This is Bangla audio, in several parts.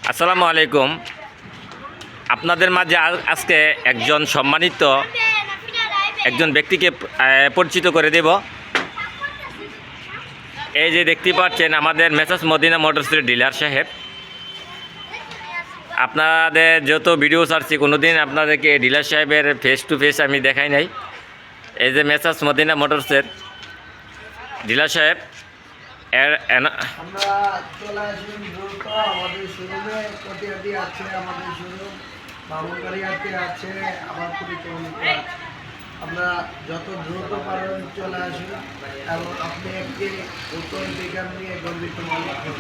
আসসালামু আলাইকুম। আপনাদের মাঝে আজকে একজন সম্মানিত একজন ব্যক্তিকে পরিচিত করে দেব। এই যে দেখতে পাচ্ছেন আমাদের মেসার্স মদিনা মোটরসের ডিলার সাহেব। আপনাদের যত ভিডিও ছাড়ছি কোনোদিন আপনাদেরকে ডিলার সাহেবের ফেস টু ফেস আমি দেখাই নাই। এই যে মেসার্স মদিনা মোটরসের ডিলার সাহেব আমরা চলে আসবেন দ্রুত আমাদের শোরুমে কটিয়াদি আছে, আমাদের শোরুম বাবুবাড়িয়াতে আছে, আবার কুড়িতে আছে। আমরা যত দ্রুত পারেন চলে আসুন এবং আপনি একটি উত্তর বিজ্ঞান নিয়ে গর্বিত মালিক হন।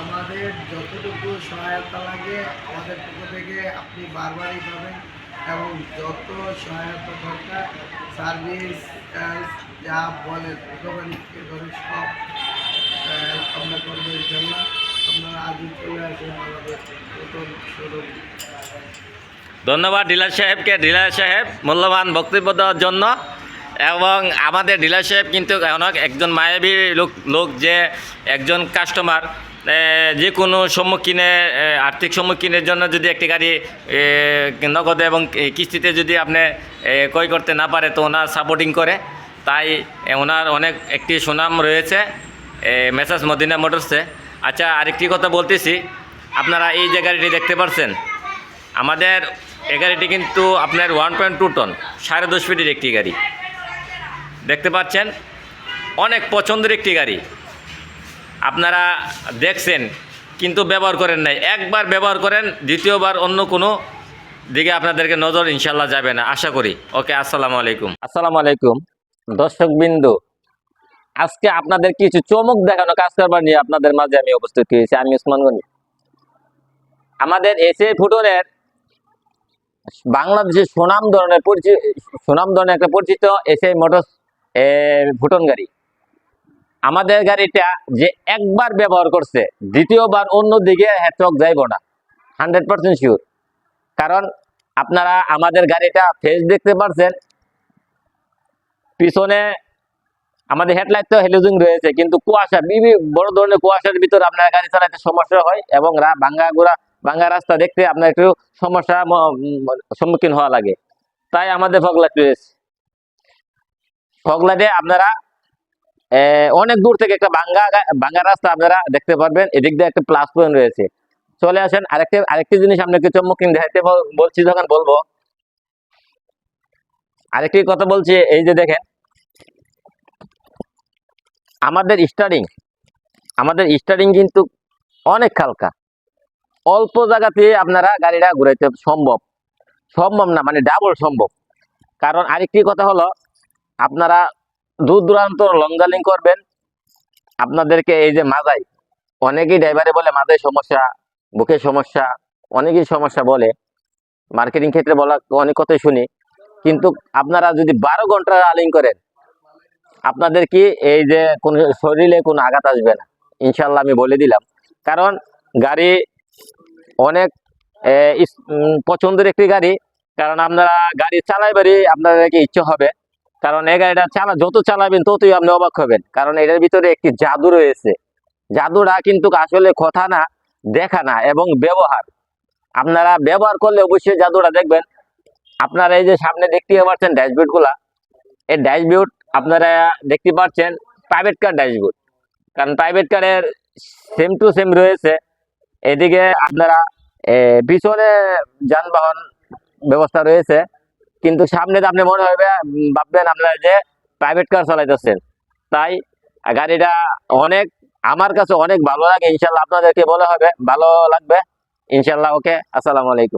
আমাদের যতটুকু সহায়তা লাগে আমাদের পক্ষ থেকে আপনি বারবারই পাবেন এবং যত সহায়তা দরকার সার্ভিস যা বলেন ধরে সব আমরা করবো ইনশাল্লাহ। আপনারা আজই চলে আসেন আমাদের নতুন শোরুম। ধন্যবাদ ডিলার সাহেবকে। ডিলার সাহেব মূল্যবান বক্তব্য দেওয়ার জন্য। এবং আমাদের ডিলার সাহেব কিন্তু অনেক একজন মায়াবী লোক যে একজন কাস্টমার যে কোনো সম্মুখীনে আর্থিক সম্মুখীনের জন্য যদি একটি গাড়ি নগদে এবং কিস্তিতে যদি আপনি ক্রয় করতে না পারে তো ওনার সাপোর্টিং করে। তাই ওনার অনেক একটি সুনাম রয়েছে মেসার্স মদিনা মোটরসে। আচ্ছা, আরেকটি কথা বলতেছি, আপনারা এই যে গাড়িটি দেখতে পাচ্ছেন আমাদের এই গাড়িটি কিন্তু আপনার 1.2 টন 10.5 ফিটের একটি গাড়ি দেখতে পাচ্ছেন। অনেক পছন্দের একটি গাড়ি। আপনারা দেখছেন কিন্তু ব্যবহার করেন নাই। একবার ব্যবহার করেন, দ্বিতীয়বার অন্য কোনো দিকে আপনাদেরকে নজর ইনশাল্লাহ যাবে না, আশা করি। ওকে, আসসালামু আলাইকুম। আসসালামু আলাইকুম দর্শকবৃন্দ। আজকে আপনাদের কিছু চমক দেখানো কাজ করবার নিয়ে আপনাদের মাঝে আমি উপস্থিত হয়েছি। আমি ওসমান গনি। আমাদের এসএ ফুটনের বাংলাদেশের সুনাম ধরনের একটা পরিচিত এসএ মোটরস ফুটন গাড়ি। আমাদের গাড়িটা যে একবার ব্যবহার করছে দ্বিতীয়বার অন্য দিকে চোখ যাইব না, 100% শিওর। কারণ আপনারা আমাদের গাড়িটা ফেস দেখতে পাচ্ছেন, পিছনে আমাদের হেডলাইট তো হেলোজিং রয়েছে, কিন্তু কুয়াশা বড় ধরনের কুয়াশার ভিতরে আপনার গাড়ি চালাতে সমস্যা হয় এবং ভাঙ্গা রাস্তা দেখতে আপনার একটু সমস্যা সম্মুখীন হওয়া লাগে। তাই আমাদের ফগলাইটে আপনারা অনেক দূর থেকে একটা ভাঙ্গা রাস্তা আপনারা দেখতে পারবেন। এদিক দিয়ে একটা প্লাস পয়েন্ট রয়েছে। চলে আসেন আরেকটি জিনিস আপনাকে সম্মুখীন দেখাতে বলছি, যখন বলবো আরেকটি কথা বলছি। এই যে দেখেন আমাদের স্টারিং কিন্তু অনেক হালকা। অল্প জায়গাতে আপনারা গাড়িটা ঘুরাইতে সম্ভব না, মানে ডাবল সম্ভব। কারণ আরেকটি কথা হলো, আপনারা দূর দূরান্ত লং জার্নি করবেন, আপনাদেরকে এই যে মাজায়, অনেকেই ড্রাইভারে বলে মাজায় সমস্যা, বুকের সমস্যা, অনেকেই সমস্যা বলে। মার্কেটিং ক্ষেত্রে বলা অনেক কথাই শুনি। কিন্তু আপনারা যদি 12 ঘন্টা রানিং করেন, আপনাদের কি এই যে কোনো শরীরে কোনো আঘাত আসবে না, ইনশাল্লাহ আমি বলে দিলাম। কারণ গাড়ি অনেক পছন্দের একটি গাড়ি। কারণ আপনারা গাড়ি চালাইবারই আপনাদেরকে ইচ্ছে হবে। কারণ এই গাড়িটা যত চালাবেন ততই আপনি অবাক হবেন। কারণ এটার ভিতরে একটি জাদু রয়েছে। জাদুটা কিন্তু আসলে কথা না, দেখা না এবং ব্যবহার। আপনারা ব্যবহার করলে অবশ্যই জাদুটা দেখবেন। আপনারা এই যে সামনে দেখতে পাচ্ছেন ড্যাশবোর্ড গুলা, এই ড্যাশবোর্ড আপনারা দেখতে পাচ্ছেন প্রাইভেট কার ড্যাশবোর্ড। কারণ প্রাইভেট কারের সেম টু সেম রয়েছে। এদিকে আপনারা পিছনে যানবাহন ব্যবস্থা রয়েছে, কিন্তু সামনে আপনি মনে হবে ভাববেন আপনারা যে প্রাইভেট কার চালাইতেছেন। তাই গাড়িটা অনেক আমার কাছে অনেক ভালো লাগে। ইনশাল্লাহ আপনাদেরকে ভালো লাগবে ইনশাল্লাহ। ওকে, আসসালামু আলাইকুম।